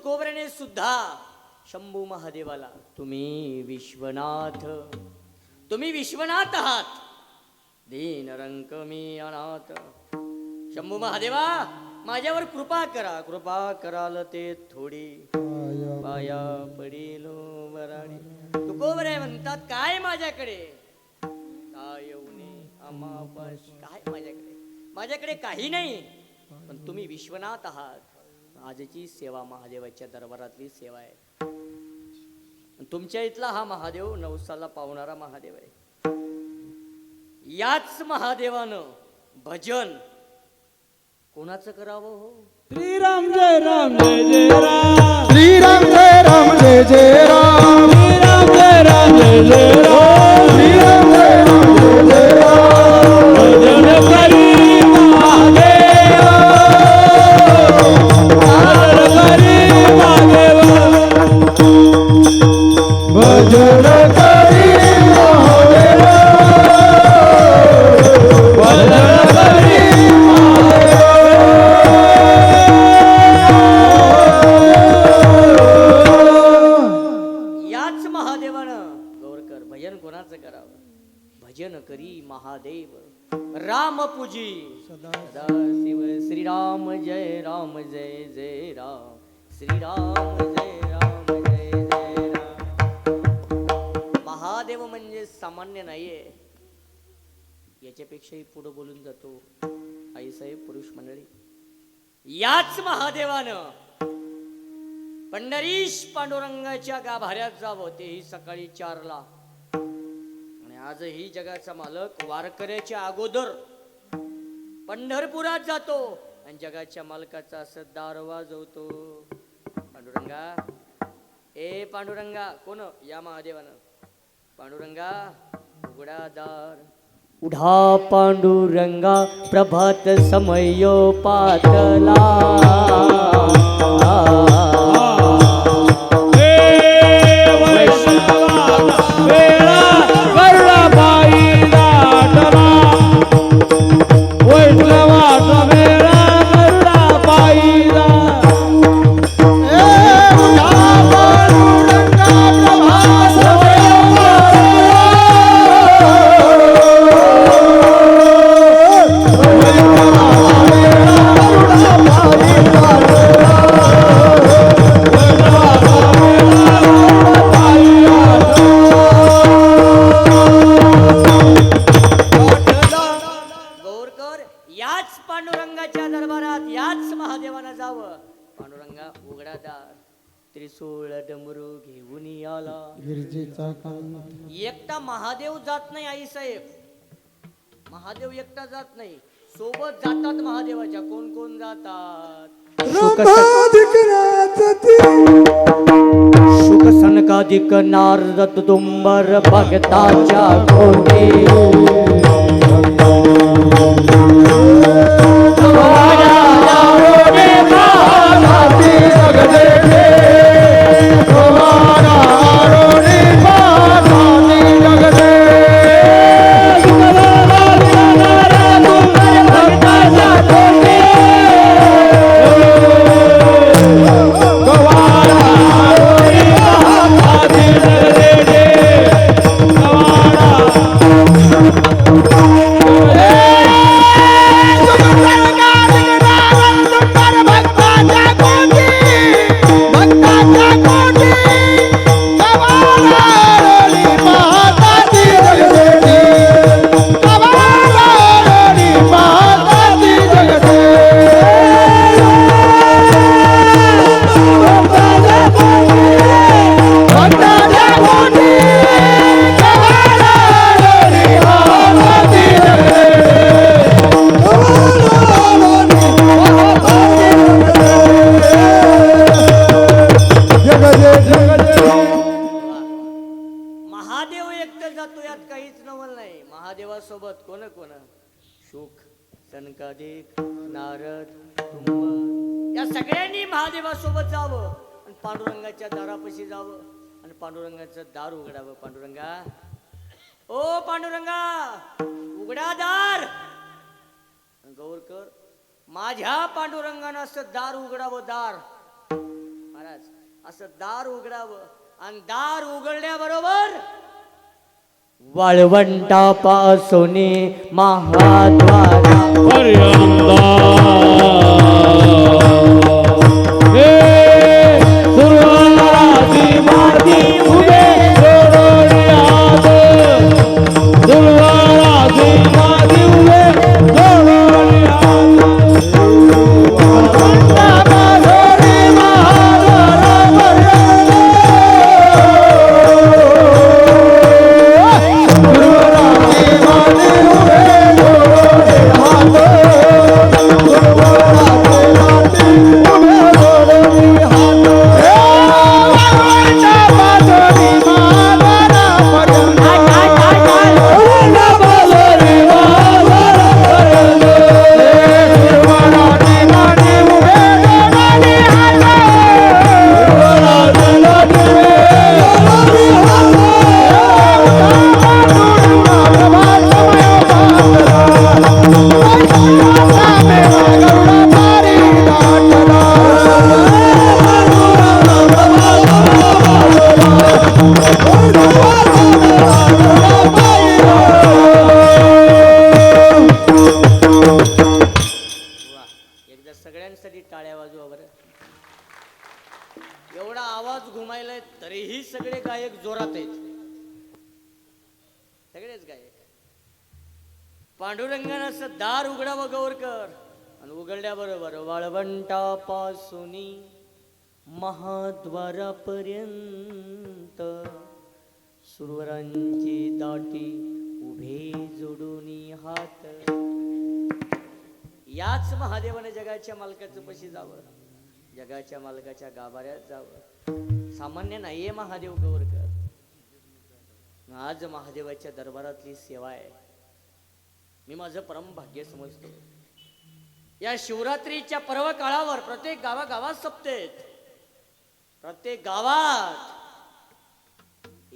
तुकोबऱ्याने सुद्धा शंभू महादेवाला तुम्ही विश्वनाथ आहात, दीन रंक मी अनाथ. शंभू महादेवा माझ्यावर कृपा कराल ते थोडी, पाया पडील वराडी. तुकोबरे म्हणतात काय माझ्याकडे, काय येऊने आम्हापाशी, काय माझ्याकडे काही नाही, पण तुम्ही विश्वनाथ आहात. आजची सेवा महादेवाच्या दरबारातली सेवा आहे. तुमच्या इथला हा महादेव नवसाला पावणारा महादेव आहे. याच महादेवानं भजन कोणाचं करावं हो? श्रीराम जय राम जय जय राम, श्रीराम जय राम जय जय राम, श्रीराम जय राम जय जय राम, श्रीराम जय राम जय जय राम. भजन करी महादेव, हर करी महादेव, भजन करी महादेव, भजन करी याच महादेवानं गौरकर भजन कोणाचं करावं? भजन करी महादेव राम पूजी सदा शिव. श्रीराम जय राम जय जय राम, श्रीराम जय राम जय जय राम. महादेव म्हणजे सामान्य नाहीये, याच्यापेक्षाही पुढे बोलून जातो आईसाहेब पुरुष मंडळी. याच महादेवानं पंढरीश पांडुरंगाच्या गाभाऱ्यात जावं, तेही सकाळी 4ला. आणि आजही जगाचा मालक वारकऱ्याच्या अगोदर पंढरपुरात जातो आणि जगाच्या मालकाचा असं दार वाजवतो. पांडुरंगा, ए पांडुरंगा. कोण? या महादेवानं. पांडुरंगा उघडा दार. उढा पांडुरंगा प्रभात समयो पातला. पांडुरंगाच्या दरबारात याच महादेवानं जावं. पांडुरंगा उघडा दार. त्रिशूळ डमरू घेऊन आला. गिरजेचा कान एकटा महादेव जात नाही आईसाहेब, महादेव एकटा जात नाही, सोबत जातात महादेवाच्या. कोण कोण जातात? शुक सनकादिक नारद तुंबर भगताच्या कोटी. महादेवासोबत कोण कोण? शुक सनकादिक नारद तुंब, या सगळ्यांनी महादेवासोबत जावं आणि पांडुरंगाच्या दारापाशी जावं आणि पांडुरंगाचं दार उघडावं. पांडुरंगा, ओ पांडुरंगा उघडा दार. गौरकर, माझ्या पांडुरंगानं असं दार उघडावं दार. महाराज असं दार उघडावं आणि दार उघडण्याबरोबर वाळवंटापासून महाद्वारा पर्यंत हे सुरवाराची माती उभे जोडून याद सुरवाराची माती उभे जोडून एकदा सगळ्यांसाठी टाळ्या वाजवा बरं. एवढा आवाज घुमायलाय तरीही सगळे गायक जोरात आहेत. सगळेच गायक. पांडुरंगानं असं दार उघडावं गौरकर आणि उघडल्याबरोबर वाळवंटापासून महाद्वारापर्यंत सुरवरांची दाटी उभे जोडून हात. याच महादेवाने जगाच्या मालकाचं पशी जावं, जगाच्या मालकाच्या गाभाऱ्यात जावं. सामान्य नाहीये महादेव गौरकर. आज महादेवाच्या दरबारातली सेवा आहे. मी माझं परम भाग्य समजतो. या शिवरात्रीच्या पर्व काळावर प्रत्येक गावागावात सप्तेत, प्रत्येक गावात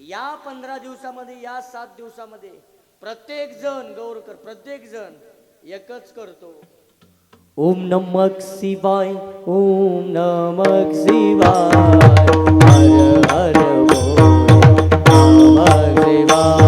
या 15 दिवसामध्ये, या 7 दिवसामध्ये प्रत्येक जण गौरकर, प्रत्येक जण एकच करतो. ओम नमः शिवाय, ओम नमः शिवाय, हर हर बोल नमः शिवाय.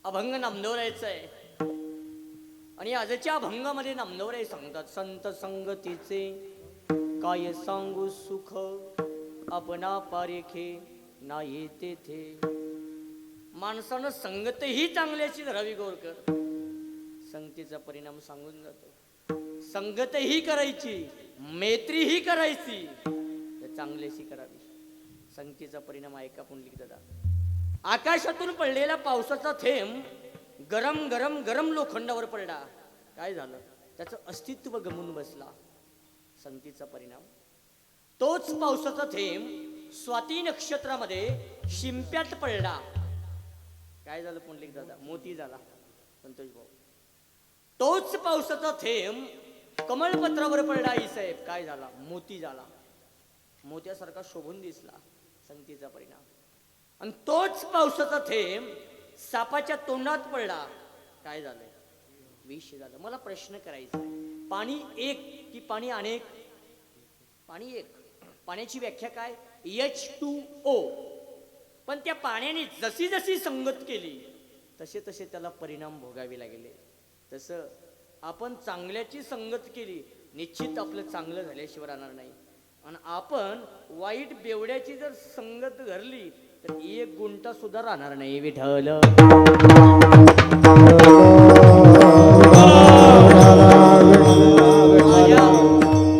अभंग नामदेवरायचं आहे. आणि आजच्या अभंगामध्ये नामदेवराय सांगतात, संत संगतीचे काय सांगू सुख, आपणा पारेखे नाही तेथे. माणसानं संगतही चांगल्याची धरावी गौरकर. संगतीचा परिणाम सांगून जातो. संगतही करायची, मैत्रीही करायची, तर चांगल्याशी करावी. संगतीचा परिणाम ऐका पुंडलिक दादा. आकाशातून पडलेला पावसाचा थेंब गरम गरम गरम लोखंडावर पडला. काय झालं? त्याचं अस्तित्व गमून बसला. संगतीचा परिणाम. तोच पावसाचा थेंब स्वाती नक्षत्रामध्ये शिंप्यात पडला. काय झालं पुंडलिक दादा? मोती झाला संतोष भाऊ. तोच पावसाचा थेंब कमळपत्रावर पडला आई साहेब. काय झाला? मोती झाला. मोत्यासारखा शोभून दिसला. संगतीचा परिणाम. आणि तोच पावसाचा थेंब सापाच्या तोंडात पडला. काय झालं? विष झालं. मला प्रश्न करायचा आहे, पाणी एक की पाणी अनेक? पाणी एक. पाण्याची व्याख्या काय? H2O. पण त्या पाण्याने जशी जशी संगत केली तसे तसे त्याला परिणाम भोगावे लागले. तसं आपण चांगल्याची संगत केली, निश्चित आपलं चांगलं झाल्याशिवाय राहणार नाही. आणि आपण वाईट बेवड्याची जर संगत धरली तर एक गुंठा सुद्धा राहणार नाही. विठ्ठल.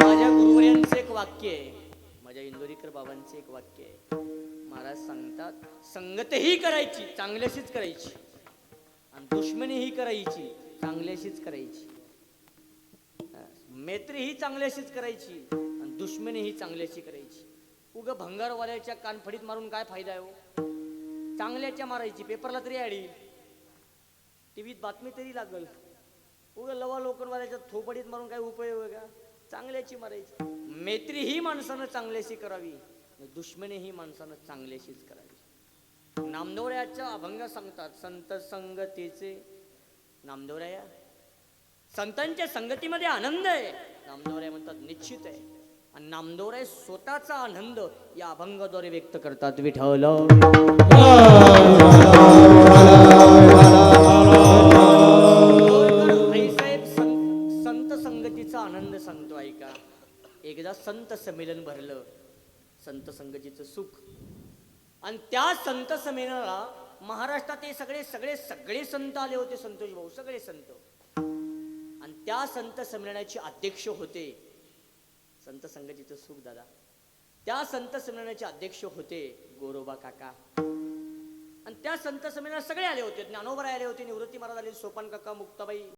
माझ्या गुरुवर्यांचं एक वाक्य आहे, माझ्या इंदोरीकर बाबांचं एक वाक्य आहे. महाराज सांगतात, संगतही करायची चांगल्याशीच करायची, आणि दुश्मनीही करायची चांगल्याशीच करायची. मैत्री ही चांगल्याशीच करायची आणि दुश्मनी ही चांगल्याशी करायची. उग भंगारवाल्याच्या कानफडीत मारून काय फायदा आहे हो? चांगल्याच्या मारायची, पेपरला तरी ॲड येईल, टीव्हीत बातमी तरी लागल. उग लवा लोकरवाल्याच्या थोपडीत मारून काय उपयोग आहे का? चांगल्याची मारायची. मैत्री ही माणसानं चांगल्याशी करावी, दुश्मनी ही माणसानं चांगल्याशीच करावी. नामदेवरायाच्या अभंग सांगतात, संत संगतीचे. नामदेवराया, संतांच्या संगतीमध्ये आनंद आहे. नामदेवराय म्हणतात निश्चित आहे. आणि नामदेवराय स्वतःचा आनंद या अभंगाद्वारे व्यक्त करतात. विठ्ठल. साहेब संत संगतीचा आनंद सांगतो ऐका. एकदा संत संमेलन भरलं, संत संगतीचं सुख. आणि त्या संत संमेलनाला महाराष्ट्रात सगळे सगळे सगळे संत आले होते संतोष भाऊ, सगळे संत. आणि त्या संत संमेलनाचे अध्यक्ष होते संत संगतीचं सुख दादा. त्या संत संमेलनाचे अध्यक्ष होते गोरोबा काका. आणि त्या संत संमेलनात सगळे आले होते. ज्ञानोबराय आले होते, निवृत्ती महाराज आले, सोपान काका, मुक्ताबाई